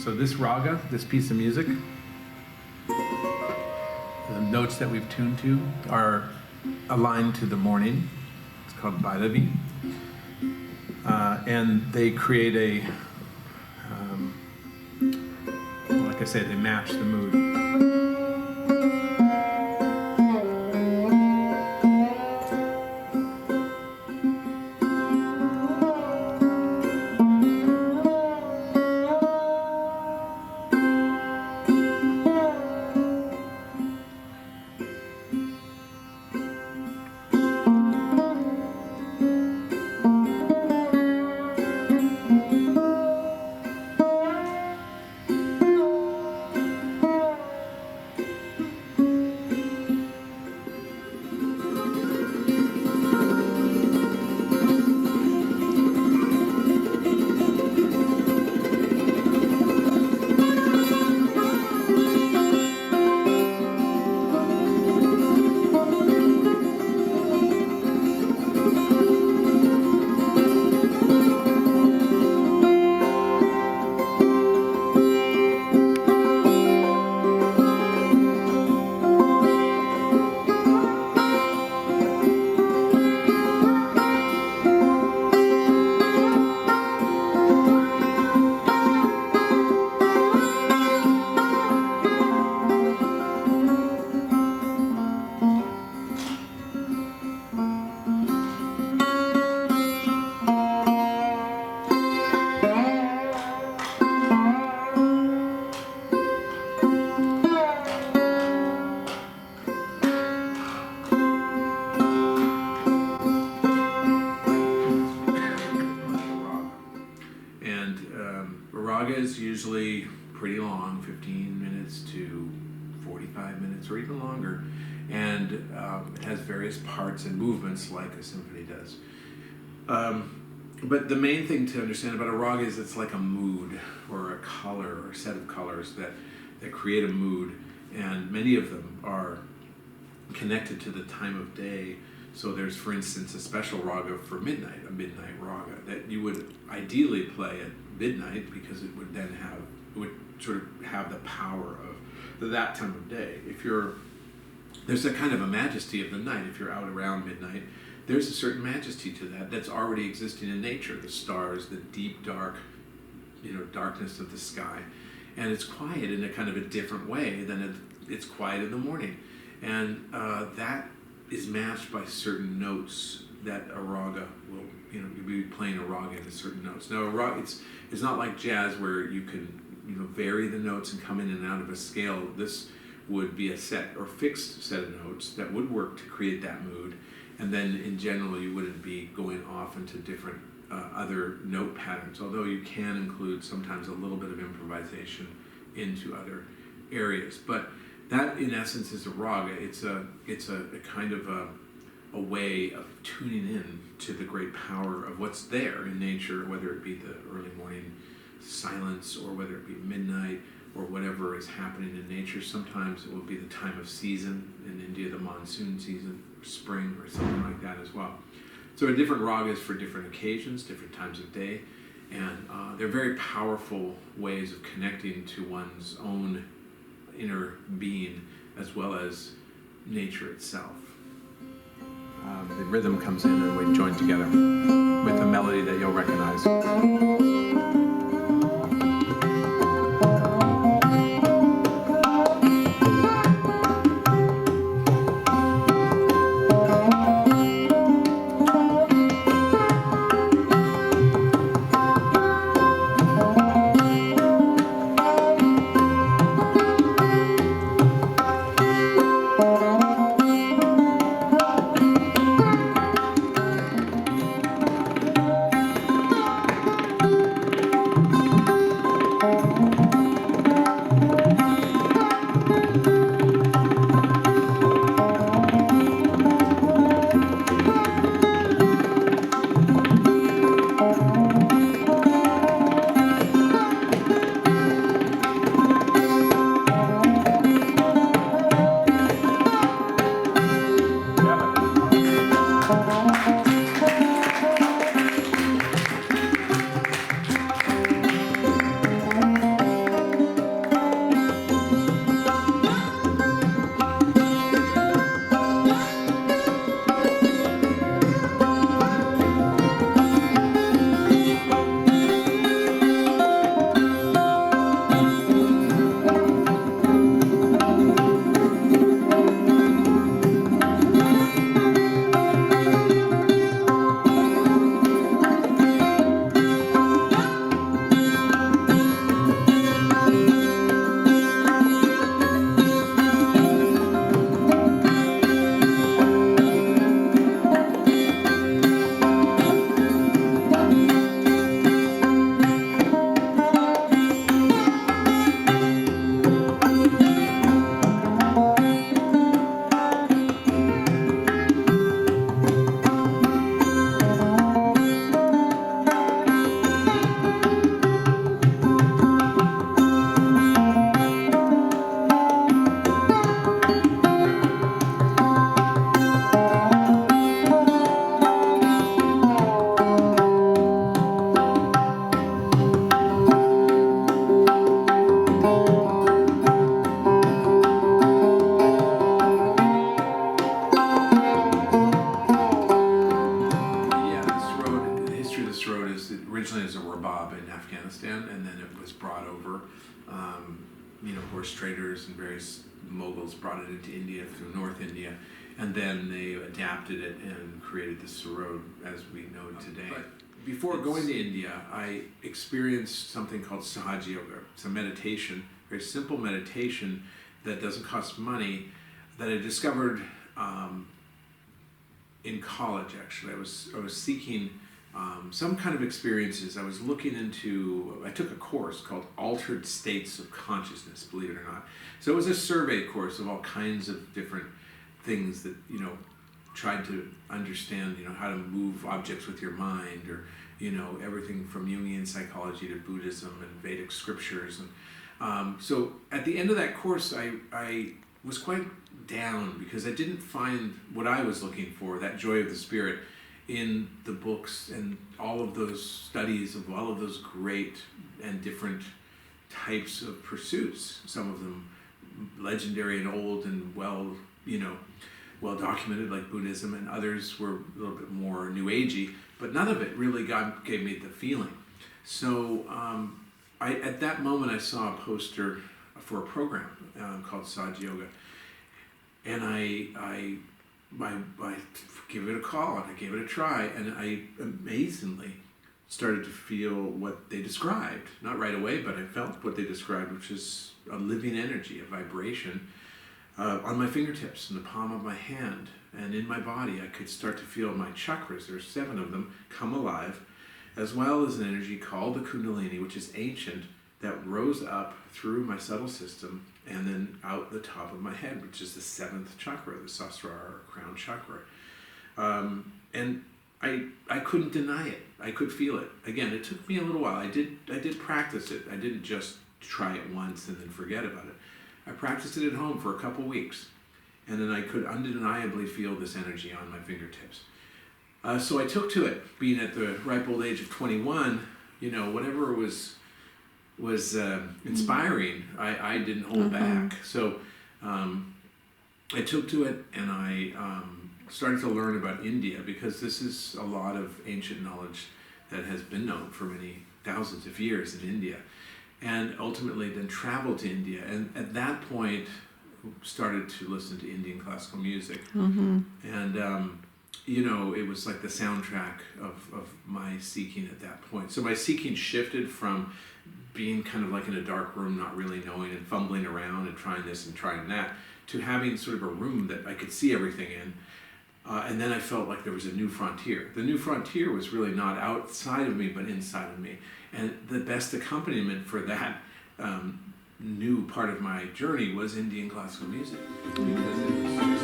So this raga, this piece of music, the notes that we've tuned to are aligned to the morning. It's called Bhairavi. And they create like I said, they match the mood. Raga is usually pretty long, 15 minutes to 45 minutes or even longer, and it has various parts and movements like a symphony does. But the main thing to understand about a raga is it's like a mood or a color or a set of colors that create a mood, and many of them are connected to the time of day. So there's, for instance, a special raga for midnight, a midnight raga, that you would ideally play at midnight because it would then sort of have the power of that time of day. There's a kind of a majesty of the night. If you're out around midnight, there's a certain majesty to that's already existing in nature. The stars, the deep dark, darkness of the sky, and it's quiet in a kind of a different way than it's quiet in the morning, and that is matched by certain notes that a raga will, you'll be playing a raga into certain notes. Now, a raga, it's not like jazz where you can, vary the notes and come in and out of a scale. This would be a set or fixed set of notes that would work to create that mood, and then in general you wouldn't be going off into different other note patterns, although you can include sometimes a little bit of improvisation into other areas. But that, in essence, is a raga. It's a kind of a way of tuning in to the great power of what's there in nature, whether it be the early morning silence or whether it be midnight or whatever is happening in nature. Sometimes it will be the time of season in India, the monsoon season, or spring, or something like that as well. So there are different ragas for different occasions, different times of day, and they're very powerful ways of connecting to one's own inner being as well as nature itself. The rhythm comes in and we join together with a melody that you'll recognize. over. Horse traders and various moguls brought it into India through North India, and then they adapted it and created the sarod as we know it today. But before going to India, I experienced something called Sahaja Yoga. It's a meditation, very simple meditation that doesn't cost money, that I discovered in college. Actually, I was seeking some kind of experiences. I was looking into, I took a course called Altered States of Consciousness, believe it or not. So it was a survey course of all kinds of different things that, tried to understand, how to move objects with your mind, or, everything from Jungian psychology to Buddhism and Vedic scriptures. And so at the end of that course, I was quite down because I didn't find what I was looking for, that joy of the spirit, in the books and all of those studies of all of those great and different types of pursuits. Some of them legendary and old and well documented, like Buddhism, and others were a little bit more new agey, but none of it really gave me the feeling. So at that moment I saw a poster for a program called Sahaja Yoga, and I gave it a call and I gave it a try, and I amazingly started to feel what they described. Not right away, but I felt what they described, which is a living energy, a vibration on my fingertips, in the palm of my hand, and in my body. I could start to feel my chakras, there's 7 of them, come alive, as well as an energy called the Kundalini, which is ancient, that rose up through my subtle system and then out the top of my head, which is the 7th chakra, the Sahasrara, or crown chakra. And I couldn't deny it. I could feel it. Again, it took me a little while. I did practice it. I didn't just try it once and then forget about it. I practiced it at home for a couple weeks, and then I could undeniably feel this energy on my fingertips. So I took to it, being at the ripe old age of 21. Whatever was inspiring, I didn't hold back. So I took to it, and I started to learn about India, because this is a lot of ancient knowledge that has been known for many thousands of years in India, and ultimately then traveled to India, and at that point started to listen to Indian classical music. And it was like the soundtrack of my seeking at that point. So my seeking shifted from being kind of like in a dark room, not really knowing, and fumbling around and trying this and trying that, to having sort of a room that I could see everything in. And then I felt like there was a new frontier. The new frontier was really not outside of me, but inside of me. And the best accompaniment for that new part of my journey was Indian classical music. Because it was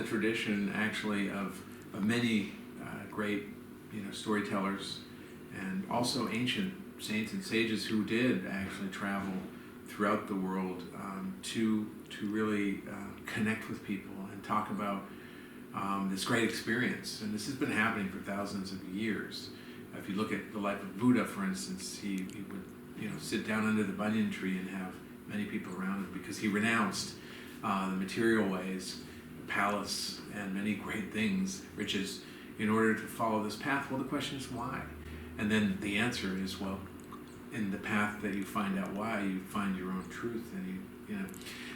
tradition, actually, of many great storytellers, and also ancient saints and sages who did actually travel throughout the world to really connect with people and talk about this great experience. And this has been happening for thousands of years. If you look at the life of Buddha, for instance, he would sit down under the banyan tree and have many people around him because he renounced the material ways, palace, and many great things, riches, in order to follow this path. Well, the question is why? And then the answer is, well, in the path that you find out why, you find your own truth, and you know.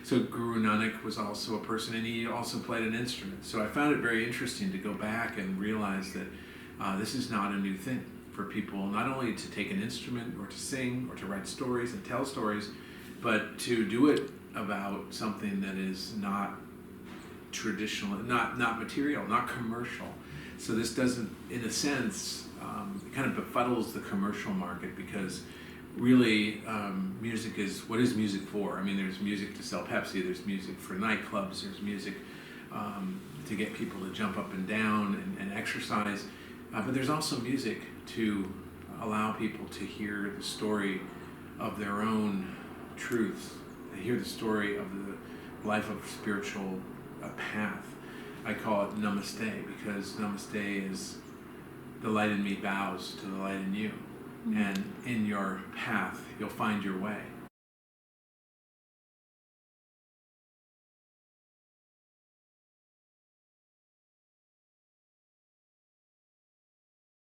So Guru Nanak was also a person, and he also played an instrument. So I found it very interesting to go back and realize that this is not a new thing for people, not only to take an instrument or to sing or to write stories and tell stories, but to do it about something that is not traditional, not material, not commercial. So this doesn't, in a sense, it kind of befuddles the commercial market, because really music is, what is music for? I mean, there's music to sell Pepsi, there's music for nightclubs, there's music to get people to jump up and down and exercise, but there's also music to allow people to hear the story of their own truth, to hear the story of the life of spiritual path. I call it Namaste, because Namaste is the light in me bows to the light in you. And in your path, you'll find your way.